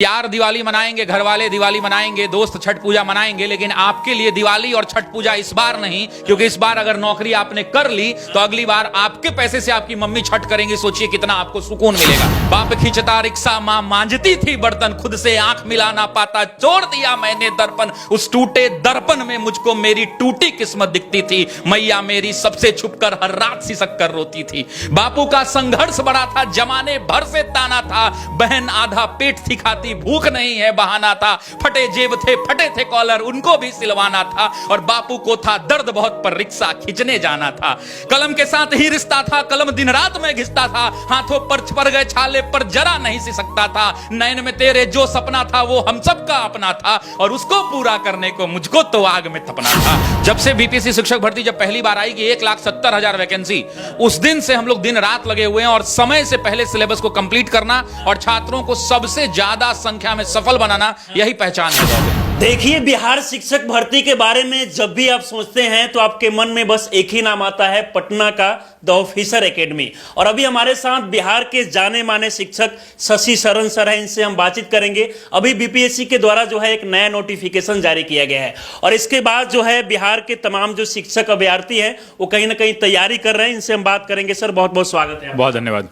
यार दिवाली मनाएंगे, घर वाले दिवाली मनाएंगे, दोस्त छठ पूजा मनाएंगे, लेकिन आपके लिए दिवाली और छठ पूजा इस बार नहीं, क्योंकि इस बार अगर नौकरी आपने कर ली तो अगली बार आपके पैसे से आपकी मम्मी छठ करेंगी। सोचिए कितना आपको सुकून मिलेगा। बाप खींचता रिक्शा, मां मांजती थी बर्तन, खुद से आंख मिला ना पाता, छोड़ दिया मैंने दर्पण। उस टूटे दर्पण में मुझको मेरी टूटी किस्मत दिखती थी। मैया मेरी सबसे छुपकर हर रात सिसक कर रोती थी। बापू का संघर्ष बड़ा था, जमाने भर से ताना था। बहन आधा पेट थी खाती, भूख नहीं है बहाना था। फटे जेब थे, फटे थे कॉलर, उनको भी सिलवाना था। और बापू को था दर्द बहुत, पर रिक्शा खींचने जाना था। कलम के साथ ही रिश्ता था, कलम दिन रात में घिसता था। हाथों पर पड़ गए छाले, पर जरा नहीं सिसकता था। नैन में तेरे जो सपना था वो हम सबका अपना था, और उसको पूरा करने को मुझको तो आग में तपना था। जब से बीपीएससी शिक्षक भर्ती जब पहली बार आई कि 1,70,000 वैकेंसी, उस दिन से हम लोग दिन रात लगे हुए हैं और समय से पहले सिलेबस को कंप्लीट करना और छात्रों को सबसे ज्यादा संख्या में सफल बनाना, यही पहचान है। देखिए, बिहार शिक्षक भर्ती के बारे में जब भी आप सोचते हैं तो आपके मन में बस एक ही नाम आता है, पटना का द ऑफिसर एकेडमी। और अभी हमारे साथ बिहार के जाने माने शिक्षक शशि शरण सर हैं, इनसे हम बातचीत करेंगे। अभी बीपीएससी के द्वारा जो है एक नया नोटिफिकेशन जारी किया गया है, और इसके बाद जो है बिहार के तमाम जो शिक्षक अभ्यर्थी हैं वो कहीं ना कहीं तैयारी कर रहे हैं। इनसे हम बात करेंगे। सर बहुत बहुत स्वागत है। बहुत धन्यवाद।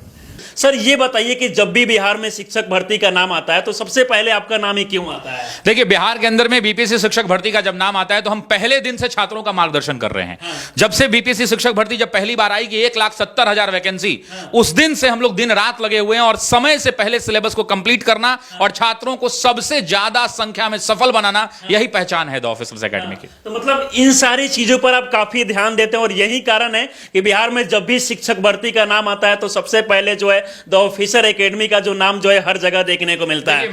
सर ये बताइए कि जब भी बिहार में शिक्षक भर्ती का नाम आता है तो सबसे पहले आपका नाम ही क्यों आता है? देखिए, बिहार के अंदर में बीपीएससी शिक्षक भर्ती का जब नाम आता है तो हम पहले दिन से छात्रों का मार्गदर्शन कर रहे हैं। जब से बीपीएससी शिक्षक भर्ती जब पहली बार आई कि 1,70,000 वैकेंसी, उस दिन से हम लोग दिन रात लगे हुए हैं और समय से पहले सिलेबस को कंप्लीट करना और छात्रों को सबसे ज्यादा संख्या में सफल बनाना, यही पहचान है द ऑफिसर्स एकेडमी की। तो मतलब इन सारी चीजों पर आप काफी ध्यान देते हैं, और यही कारण है कि बिहार में जब भी शिक्षक भर्ती का नाम आता है तो सबसे पहले जो है द ऑफिसर एकेडमी का जो नाम जो है हर जगह देखने को मिलता है।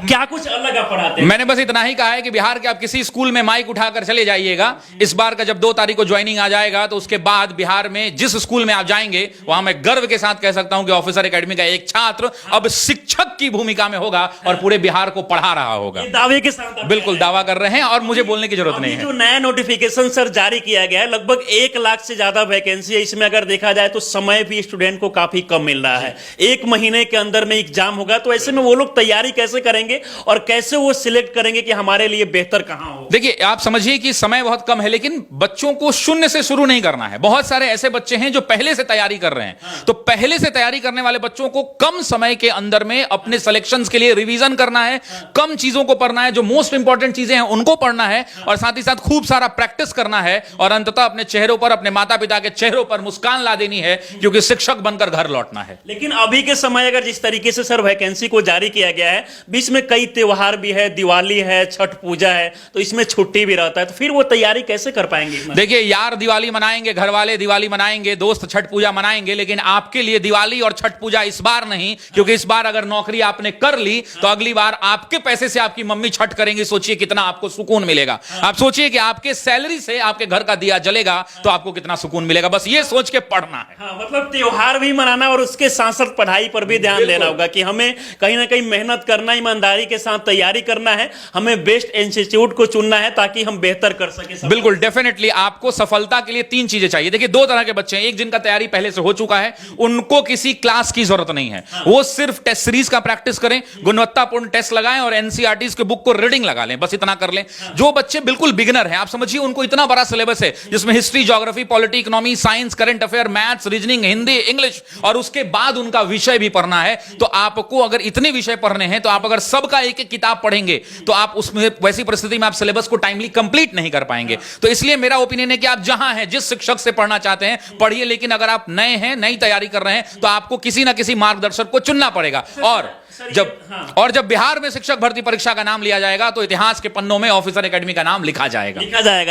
क्या कुछ अलग आप पढ़ाते हैं? मैंने बस इतना ही कहा है कि बिहार के आप किसी स्कूल में माइक उठाकर चले जाइएगा। इस बार का जब 2 तारीख को ज्वाइनिंग आ जाएगा तो उसके बाद बिहार में जिस स्कूल में आप जाएंगे वहां मैं गर्व के साथ कह सकता हूं कि ऑफिसर एकेडमी का एक छात्र अब शिक्षक की भूमिका में होगा और पूरे बिहार को पढ़ा रहा होगा। दावे के साथ बिल्कुल दावा कर रहे हैं और मुझे बोलने की जरूरत नहीं है। जो नया नोटिफिकेशन सर जारी किया गया है, लगभग 1 लाख से ज्यादा वैकेंसी है। इसमें अगर देखा जाए तो समय भी स्टूडेंट को काफी कम मिल रहा है। 1 महीने के अंदर में एग्जाम होगा, तो ऐसे में वो लोग तैयारी कैसे करेंगे और कैसे वो सिलेक्ट करेंगे कि हमारे लिए बेहतर कहां हो? देखिए, आप समझिए कि समय बहुत कम है, लेकिन बच्चों को शून्य से शुरू नहीं करना है। बहुत सारे ऐसे बच्चे हैं जो पहले से तैयारी कर रहे हैं। तो पहले से तैयारी करने वाले बच्चों को कम समय के अंदर में अपने सिलेक्शंस के लिए रिवीजन करना है, कम चीजों को पढ़ना है, जो मोस्ट इंपॉर्टेंट चीजें हैं उनको पढ़ना है, और साथ ही साथ खूब सारा प्रैक्टिस करना है, और अंततः अपने चेहरों पर, अपने माता पिता के चेहरों पर मुस्कान ला देनी है, क्योंकि शिक्षक बनकर घर लौटना है। लेकिन अभी के समय अगर जिस तरीके से सर वैकेंसी को जारी किया गया है, बीच में कई त्योहार भी है, दिवाली है, छठ पूजा है, तो इसमें छुट्टी भी रहता है, तो फिर वो तैयारी कैसे कर पाएंगे? देखिए, यार दिवाली मनाएंगे, घर वाले दिवाली मनाएंगे, दोस्त छठ पूजा मनाएंगे, लेकिन आपके लिए दिवाली और छठ पूजा इस बार नहीं, क्योंकि इस बार अगर नौकरी आपने कर ली तो अगली बार आपके पैसे से आपकी मम्मी छठ करेंगी। सोचिए कितना आपको सुकून मिलेगा। आप सोचिए कि आपके सैलरी से आपके घर का दिया जलेगा तो आपको कितना सुकून मिलेगा। बस ये सोच के पढ़ना है। हाँ, मतलब त्योहार भी मनाना और उसके साथ साथ पढ़ाई पर भी ध्यान देना होगा कि हमें कहीं ना कहीं मेहनत करना, ईमानदारी के साथ तैयारी करना है, हमें बेस्ट इंस्टीट्यूट को चुनना है ताकि हम बेहतर कर सके। बिल्कुल, डेफिनेटली आपको सफलता के लिए 3 चीजें चाहिए। देखिए, 2 तरह के बच्चे हैं। एक जिनका तैयारी पहले से हो चुका है, उनको किसी क्लास की जरूरत नहीं है। वो सिर्फ टेस्ट सीरीज का प्रैक्टिस करें, गुणवत्तापूर्ण टेस्ट लगाएं और एनसीईआरटी के बुक को रीडिंग लगा लें, बस इतना कर लें। जो बच्चे बिल्कुल बिगिनर हैं, आप समझिए उनको इतना बड़ा सिलेबस है जिसमें history, geography, polity, economy, science, current affair, maths, reasoning, Hindi, English, और उसके बाद उनका विषय भी पढ़ना है। तो आपको अगर इतने विषय पढ़ने हैं तो आप अगर सबका एक-एक किताब पढ़ेंगे तो आप उसमें वैसी परिस्थिति में आप सिलेबस को टाइमली कंप्लीट नहीं कर पाएंगे। तो इसलिए मेरा ओपिनियन है कि आप जहां हैं, जिस शिक्षक से पढ़ना चाहते हैं पढ़िए, लेकिन अगर आप नए हैं, नई तैयारी कर रहे हैं तो आपको किसी ना किसी मार्गदर्शक को चुनना पड़ेगा। और जब बिहार में शिक्षक भर्ती परीक्षा का नाम लिया जाएगा तो इतिहास के पन्नों में ऑफिसर एकेडमी का नाम लिखा जाएगा।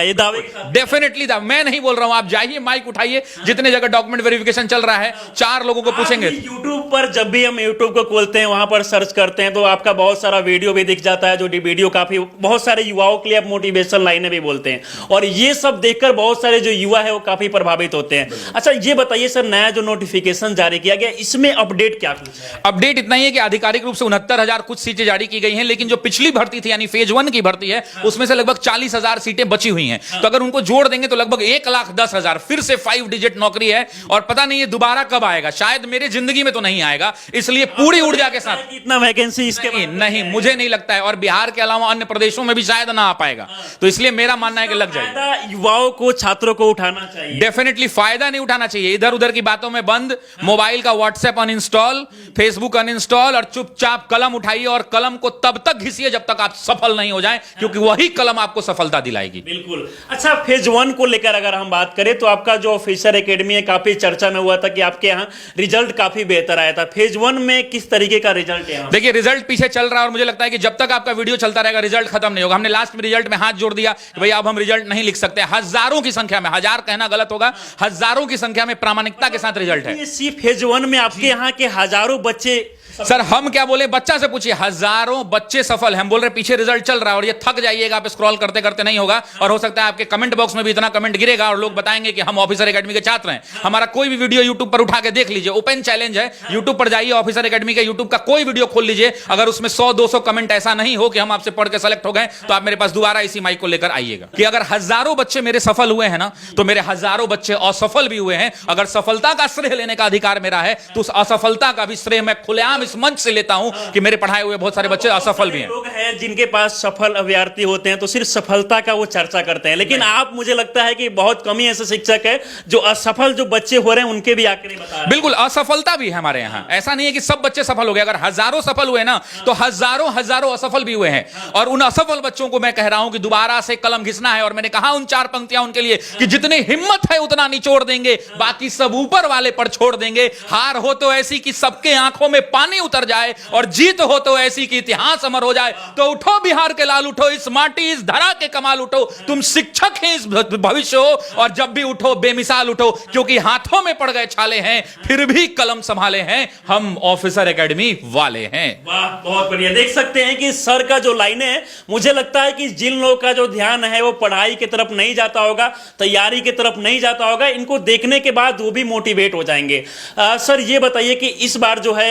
ये दावे डेफिनेटली मैं नहीं बोल रहा हूं, आप जाइए, माइक उठाइए, जितने जगह डॉक्यूमेंट वेरिफिकेशन चल रहा है 4 लोगों को पूछेंगे। यूट्यूब पर जब भी हम यूट्यूब को खोलते हैं, वहां पर सर्च करते हैं तो आपका बहुत सारा वीडियो भी दिख जाता है, जो वीडियो काफी बहुत सारे युवाओं के लिए आप मोटिवेशन लाइनें भी बोलते हैं, और ये सब देखकर बहुत सारे जो युवा है वो काफी प्रभावित होते हैं। अच्छा, ये बताइए सर, नया जो नोटिफिकेशन जारी किया गया इसमें अपडेट क्या कुछ है? अपडेट इतना ही है कि अधिकारी आधिकारिक रूप से 69,000 कुछ सीटें जारी की गई हैं, लेकिन जो पिछली भर्ती थी यानी फेज 1 की भर्ती है उसमें से लगभग 40,000 सीटें बची हुई हैं। तो अगर उनको जोड़ देंगे तो लगभग 1,10,000 फिर से 5 डिजिट नौकरी है, और पता नहीं ये दोबारा कब आएगा, शायद मेरे जिंदगी में तो नहीं आएगा। इसलिए पूरी ऊर्जा के साथ इतना वैकेंसी इसके नहीं मुझे नहीं लगता है, और बिहार के अलावा अन्य प्रदेशों में भी शायद ना आ पाएगा। तो इसलिए मेरा मानना है कि लग जाएगा। युवाओं को, छात्रों को उठाना चाहिए, डेफिनेटली फायदा नहीं उठाना चाहिए, इधर उधर की बातों में बंद, मोबाइल का व्हाट्सएप अनइंस्टॉल, फेसबुक अनइंस्टॉल, और चुपचाप कलम उठाइए और कलम को तब तक घिसिए जब तक आप सफल नहीं हो जाएं, क्योंकि वही कलम आपको सफलता दिलाएगी। बिल्कुल। अच्छा, फेज 1 को लेकर अगर हम बात करें तो आपका जो ऑफिसर एकेडमी है, काफी चर्चा में हुआ था कि आपके यहाँ रिजल्ट काफी बेहतर आया था। फेज 1 में किस तरीके का रिजल्ट है? देखिए, रिजल्ट पीछे चल रहा है और मुझे लगता है कि जब तक आपका वीडियो चलता रहेगा रिजल्ट खत्म नहीं होगा। हमने लास्ट में रिजल्ट में हाथ जोड़ दिया कि भाई अब हम रिजल्ट नहीं लिख सकते। हजारों की संख्या में, हजार कहना गलत होगा, हजारों की संख्या में प्रामाणिकता के साथ रिजल्ट है। फेज 1 में आपके यहाँ के हजारों बच्चे, सर हम क्या बोले, बच्चा से पूछिए, हजारों बच्चे सफल हैं। हम बोल रहे पीछे रिजल्ट चल रहा है और ये थक जाइएगा, आप स्क्रॉल करते करते नहीं होगा, और हो सकता है आपके कमेंट बॉक्स में भी इतना कमेंट गिरेगा और लोग बताएंगे कि हम ऑफिसर एकेडमी के छात्र हैं। हमारा कोई भी वीडियो यूट्यूब पर उठा के देख लीजिए, ओपन चैलेंज है, यूट्यूब पर जाइए, ऑफिसर एकेडमी के यूट्यूब का कोई वीडियो खोल लीजिए, अगर उसमें 100-200 कमेंट ऐसा नहीं हो कि हम आपसे पढ़ के सेलेक्ट हो गए, तो आप मेरे पास दोबारा इसी माइक को लेकर आइएगा। कि अगर हजारों बच्चे मेरे सफल हुए हैं ना, तो मेरे हजारों बच्चे असफल भी हुए हैं। अगर सफलता का श्रेय लेने का अधिकार मेरा है तो उस असफलता का भी श्रेय मैं खुलेआम इस मंच से लेता हूं कि मेरे पढ़ाए हुए बहुत सारे बच्चे असफल भी हैं। लोग हैं जिनके पास सफल अभ्यर्थी होते हैं तो सिर्फ सफलता का वो चर्चा करते हैं, लेकिन आप, मुझे लगता है कि बहुत कम ही ऐसे शिक्षक है जो असफल जो बच्चे हो रहे हैं उनके भी आंकड़े बता रहे हैं। बिल्कुल, असफलता भी है हमारे यहाँ। ऐसा नहीं है कि सब बच्चे सफल हो गए। अगर हजारों सफल हुए ना, तो हजारों असफल भी हुए हैं। और उन असफल बच्चों को मैं कह रहा हूं कि दोबारा से कलम घिसना है। और मैंने कहा उन 4 पंक्तियां उनके लिए कि जितनी हिम्मत है उतना निचोड़ देंगे, बाकी सब ऊपर वाले पर छोड़ देंगे। हार हो तो ऐसी कि सबके आंखों में पानी उतर जाए, और जीत हो तो ऐसी कि इतिहास अमर हो जाए। तो उठो बिहार के लाल, उठो, इस माटी इस धरा के कमाल उठो, तुम शिक्षक हैं इस भविष्य हो, और जब भी उठो बेमिसाल उठो, क्योंकि हाथों में पड़ गए छाले हैं फिर भी कलम संभाले हैं, हम ऑफिसर एकेडमी वाले हैं। वाह, बहुत बढ़िया। देख सकते हैं कि सर का जो लाइनें है, मुझे लगता है कि जिन लोगों का जो ध्यान है वो पढ़ाई की तरफ नहीं जाता होगा, तैयारी की तरफ नहीं जाता होगा, इनको देखने के बाद वो भी मोटिवेट हो जाएंगे। सर ये बताइए कि इस बार जो है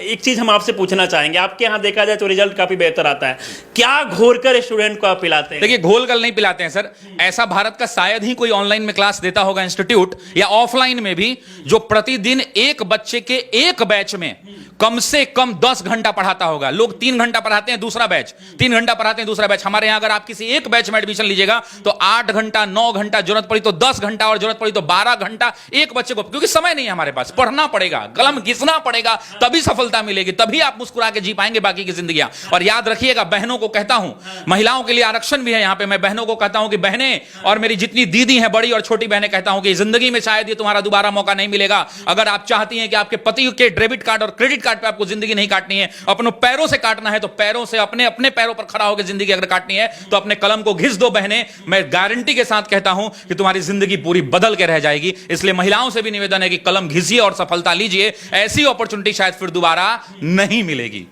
एक चीज हम आपसे पूछना चाहेंगे, आपके यहाँ देखा जाए तो रिजल्ट काफी बेहतर आता है, क्या घोर कर स्टूडेंट को आप पिलाते हैं? देखिए, घोल कर नहीं पिलाते हैं सर। ऐसा भारत का शायद ही कोई ऑनलाइन में क्लास देता होगा इंस्टीट्यूट, या ऑफलाइन में भी, जो प्रतिदिन एक बच्चे के एक बैच में कम से कम 10 घंटा पढ़ाता होगा। लोग 3 घंटा पढ़ाते हैं, दूसरा बैच 3 घंटा पढ़ाते हैं, दूसरा बैच। हमारे यहां अगर आप किसी एक बैच में एडमिशन लीजिएगा तो 8 घंटा, 9 घंटा, जरूरत पड़ी तो 10 घंटा, और जरूरत पड़ी तो 12 घंटा एक बच्चे को, क्योंकि समय नहीं है हमारे पास। पढ़ना पड़ेगा, कलम घिसना पड़ेगा, तभी सफलता मिलेगी, तभी आप मुस्कुरा के जी पाएंगे बाकी की जिंदगियां। और याद रखिएगा, बहनों को कहता हूं, महिलाओं के लिए आरक्षण भी है यहां पे, मैं बहनों को कहता हूं कि बहनें, और मेरी जितनी दीदी हैं, बड़ी और छोटी बहनें, कहता हूं कि जिंदगी में शायद ये तुम्हारा दोबारा मौका नहीं मिलेगा। अगर आप चाहती हैं कि आपके पति के डेबिट कार्ड और क्रेडिट कार्ड पे आपको जिंदगी नहीं काटनी है, अपने पैरों से काटना है, तो पैरों से अपने अपने पैरों पर खड़ा होकर जिंदगी अगर काटनी है तो अपने कलम को घिस दो बहनें। मैं गारंटी के साथ कहता हूं कि तुम्हारी जिंदगी पूरी बदल के रह जाएगी। इसलिए महिलाओं से भी निवेदन है कि कलम घिसिए और सफलता लीजिए। ऐसी अपॉर्चुनिटी शायद फिर दोबारा नहीं मिलेगी।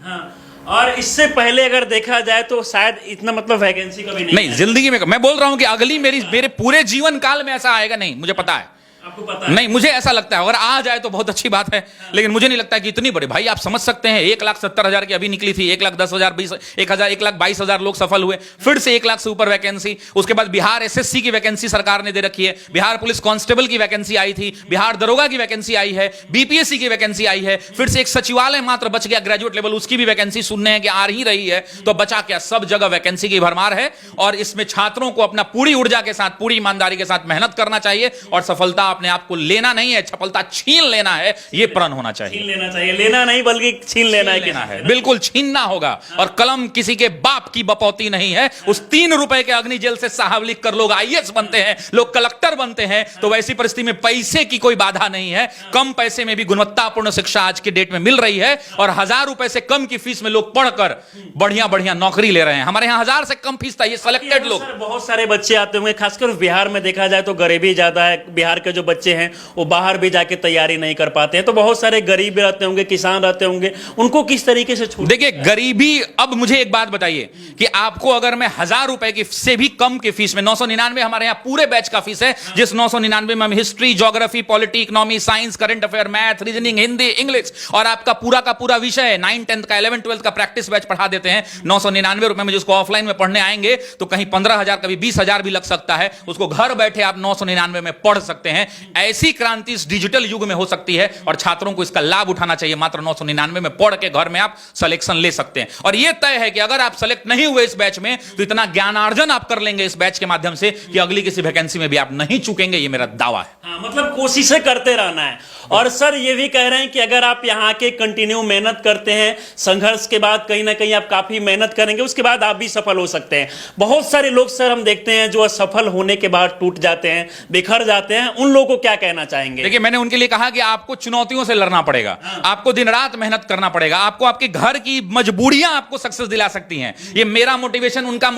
और इससे पहले अगर देखा जाए तो शायद इतना मतलब वैकेंसी कभी नहीं जिंदगी में। मैं बोल रहा हूं कि अगली मेरे पूरे जीवन काल में ऐसा आएगा नहीं, मुझे पता है। आपको पता है? नहीं, मुझे ऐसा लगता है, अगर आ जाए तो बहुत अच्छी बात है, लेकिन मुझे नहीं लगता कि इतनी बड़ी। भाई आप समझ सकते हैं, 1,70,000 की अभी निकली थी, 1,10,000, 1,22,000 लोग सफल हुए, फिर से 1 लाख से ऊपर वैकेंसी। उसके बाद बिहार एसएससी की वैकेंसी सरकार ने दे रखी है, बिहार पुलिस कांस्टेबल की वैकेंसी आई थी, बिहार दरोगा की वैकेंसी आई है, बीपीएससी की वैकेंसी आई है, फिर से एक सचिवालय मात्र बच गया ग्रेजुएट लेवल, उसकी भी वैकेंसी सुनने हैं कि आ ही रही है। तो बचा क्या, सब जगह वैकेंसी की भरमार है। और इसमें छात्रों को अपना पूरी ऊर्जा के साथ, पूरी ईमानदारी के साथ मेहनत करना चाहिए, और सफलता अपने आप को लेना नहीं है, सफलता छीन लेना है, यह प्रण होना चाहिए। छीन लेना चाहिए, लेना नहीं बल्कि छीन लेना है। बिल्कुल छीनना होगा। और कलम किसी के बाप की बपौती नहीं है। उस 3 रुपए के अग्नि जेल से साहब लिख कर लोग आईएएस बनते हैं, लोग कलेक्टर बनते हैं। तो वैसी परिस्थिति में पैसे की कोई बाधा नहीं है। कम पैसे में भी गुणवत्तापूर्ण शिक्षा आज के डेट में मिल रही है, और 1000 रुपए से कम की फीस में लोग पढ़कर बढ़िया बढ़िया नौकरी ले रहे हैं। हमारे यहां 1000 से कम फीस था, ये सिलेक्टेड लोग। बहुत सारे बच्चे आते होंगे, खासकर बिहार में देखा जाए तो गरीबी ज्यादा है, बिहार के जो बच्चे हैं वो बाहर भी जाके तैयारी नहीं कर पाते हैं, तो बहुत सारे गरीब रहते होंगे, किसान रहते होंगे, उनको किस तरीके से छूट? देखिए गरीबी, अब मुझे एक बात बताइए कि आपको अगर मैं 1000 रुपए की से भी कम की फीस में, 999 हमारे यहां पूरे बैच का फीस है, जिस 999 में हम history, geography, polity, economy, science, current affair, math, reasoning, Hindi, English और आपका पूरा का पूरा विषय है 9, 10 का, 11, 12 का प्रैक्टिस बैच पढ़ा देते हैं 999 रुपए में। जिसको ऑफलाइन में पढ़ने आएंगे तो कहीं 15,000 कभी 20,000 भी लग सकता है, उसको घर बैठे आप 999 में पढ़ सकते हैं। ऐसी क्रांति इस डिजिटल युग में हो सकती है और छात्रों को इसका लाभ उठाना चाहिए। मात्र 999 में पढ़ के घर में आप सिलेक्शन ले सकते हैं और यह तय है कि अगर आप सेलेक्ट नहीं हुए इस बैच में तो इतना ज्ञानार्जन आप कर लेंगे इस बैच के माध्यम से कि अगली किसी वैकेंसी में भी आप नहीं चूकेंगे। यह मेरा दावा है। हाँ, मतलब कोशिशें करते रहना है। और सर ये भी कह रहे हैं कि अगर आप यहाँ के कंटिन्यू मेहनत करते हैं, संघर्ष के बाद कहीं ना कहीं आप काफी मेहनत करेंगे, उसके बाद आप भी सफल हो सकते हैं। बहुत सारे लोग सर हम देखते हैं जो असफल होने के बाद टूट जाते हैं, बिखर जाते हैं, उन लोगों को क्या कहना चाहेंगे? देखिए मैंने उनके लिए कहा कि आपको चुनौतियों से लड़ना पड़ेगा, आपको दिन रात मेहनत करना पड़ेगा, आपको आपके घर की मजबूरियां आपको सक्सेस दिला सकती हैं। ये मेरा मोटिवेशन, उनका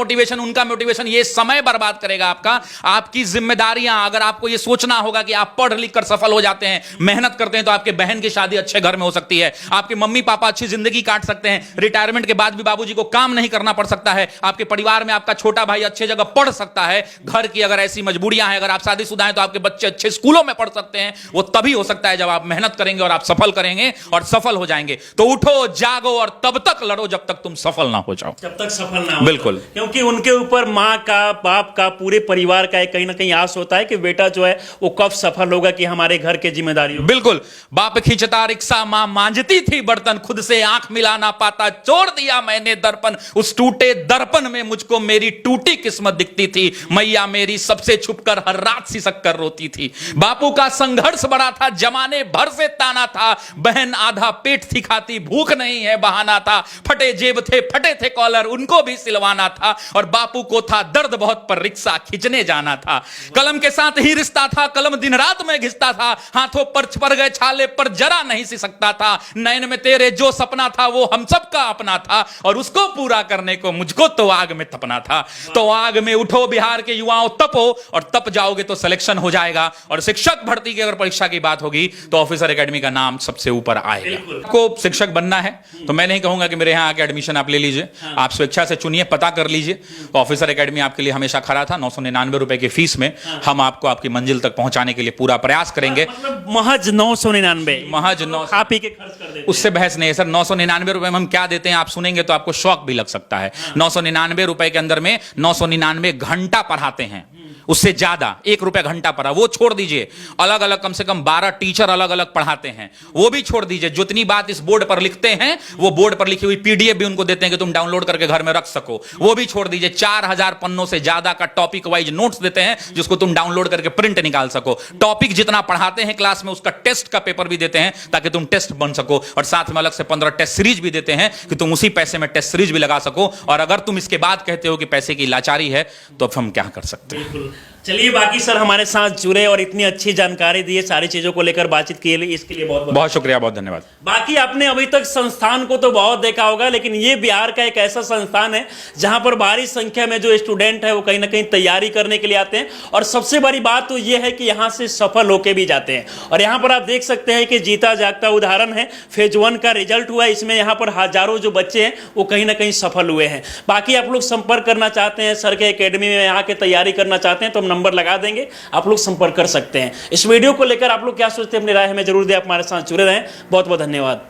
मोटिवेशन ये समय बर्बाद करेगा आपका। आपकी जिम्मेदारियां, अगर आपको ये सोचना होगा कि आप पढ़ लिख कर सफल हो जाते हैं, मेहनत करते हैं, तो आपके बहन की शादी अच्छे घर में हो सकती है, आपके मम्मी पापा अच्छी जिंदगी काट सकते हैं, रिटायरमेंट के बाद भी बाबूजी को काम नहीं करना पड़ सकता है, आपके परिवार में आपका छोटा भाई अच्छे जगह पढ़ सकता है। घर की अगर ऐसी मजबूरियां हैं, अगर आप शादीशुदा हैं तो आपके बच्चे अच्छे स्कूलों में पढ़ सकते हैं। वो तभी हो सकता है जब आप मेहनत करेंगे और आप सफल करेंगे और सफल हो जाएंगे। तो उठो, जागो और तब तक लड़ो जब तक तुम सफल ना हो जाओ, जब तक सफल ना हो। बिल्कुल, क्योंकि उनके ऊपर माँ का, बाप का, पूरे परिवार का एक कहीं ना कहीं आस होता है कि बेटा जो है वो कब सफल होगा, कि हमारे घर के जिम्मेदारी। बिल्कुल, बाप खींचता रिक्शा, मां मांजती थी बर्तन, खुद से आंख मिला ना पाता, छोड़ दिया मैंने दर्पण, उस टूटे दर्पण में मुझको मेरी टूटी किस्मत दिखती थी, मैया मेरी सबसे छुपकर हर रात सिसक कर रोती थी। बापू का संघर्ष बड़ा था, जमाने भर से ताना था, बहन आधा पेट थी खाती, भूख नहीं है बहाना था, फटे जेब थे, फटे थे कॉलर, उनको भी सिलवाना था, और बापू को था दर्द बहुत पर रिक्शा खींचने जाना था। कलम के साथ ही रिश्ता था, कलम दिन रात में घिसता था, हाथों पर पड़ गए छाले पर जरा नहीं सिसकता था, नैन में तेरे जो सपना था वो हम सबका अपना था, और उसको पूरा करने को मुझको तो आग में तपना था। तो आग में उठो बिहार के युवाओं, तपो, और तप जाओगे तो सिलेक्शन हो जाएगा। और शिक्षक भर्ती की अगर परीक्षा की बात होगी तो ऑफिसर एकेडमी का नाम सबसे ऊपर आएगा। आपको शिक्षक बनना है तो मैं नहीं कहूंगा कि मेरे यहां आके एडमिशन आप ले लीजिए, आप स्वेच्छा से चुनिए, पता कर लीजिए। ऑफिसर एकेडमी आपके लिए हमेशा खड़ा था। 999 रुपए की फीस में हम आपको आपकी मंजिल तक पहुंचाने के लिए पूरा प्रयास करेंगे। मतलब महज 999, महज 9, आप ही के खर्च कर देते, उससे बहस नहीं है सर। 999 रुपए में हम क्या देते हैं आप सुनेंगे तो आपको शौक भी लग सकता है। 999 रुपए के अंदर में 999 घंटा पढ़ाते हैं, उससे ज्यादा 1 रुपया घंटा पढ़ा वो छोड़ दीजिए। अलग अलग कम से कम 12 टीचर अलग अलग पढ़ाते हैं, वो भी छोड़ दीजिए। जितनी बात इस बोर्ड पर लिखते हैं वो बोर्ड पर लिखी हुई पीडीएफ भी उनको देते हैं कि तुम डाउनलोड करके घर में रख सको, वो भी छोड़ दीजिए। 4000 पन्नों से ज्यादा का टॉपिक वाइज नोट्स देते हैं जिसको तुम डाउनलोड करके प्रिंट निकाल सको। टॉपिक जितना पढ़ाते हैं क्लास में उसका टेस्ट का पेपर भी देते हैं ताकि तुम टेस्ट बन सको, और साथ में अलग से 15 टेस्ट सीरीज भी देते हैं कि तुम उसी पैसे में टेस्ट सीरीज भी लगा सको। और अगर तुम इसके बाद कहते हो कि पैसे की लाचारी है तो अब हम क्या कर सकते हैं। चलिए, बाकी सर हमारे साथ जुड़े और इतनी अच्छी जानकारी दी है, सारी चीजों को लेकर बातचीत की, इसके लिए बहुत बहुत शुक्रिया, बहुत धन्यवाद। बाकी आपने अभी तक संस्थान को तो बहुत देखा होगा, लेकिन ये बिहार का एक ऐसा संस्थान है जहां पर भारी संख्या में जो स्टूडेंट है वो कहीं ना कहीं तैयारी करने के लिए आते हैं, और सबसे बड़ी बात तो ये है कि यहाँ से सफल होके भी जाते हैं। और यहाँ पर आप देख सकते हैं कि जीता जागता उदाहरण है, फेज 1 का रिजल्ट हुआ, इसमें यहाँ पर हजारों जो बच्चे हैं वो कहीं ना कहीं सफल हुए हैं। बाकी आप लोग संपर्क करना चाहते हैं, सर के एकेडमी में यहाँ के तैयारी करना चाहते हैं तो हम नंबर लगा देंगे, आप लोग संपर्क कर सकते हैं। इस वीडियो को लेकर आप लोग क्या सोचते हैं, अपनी राय हमें जरूर दें। आप हमारे साथ जुड़े रहें, बहुत बहुत धन्यवाद।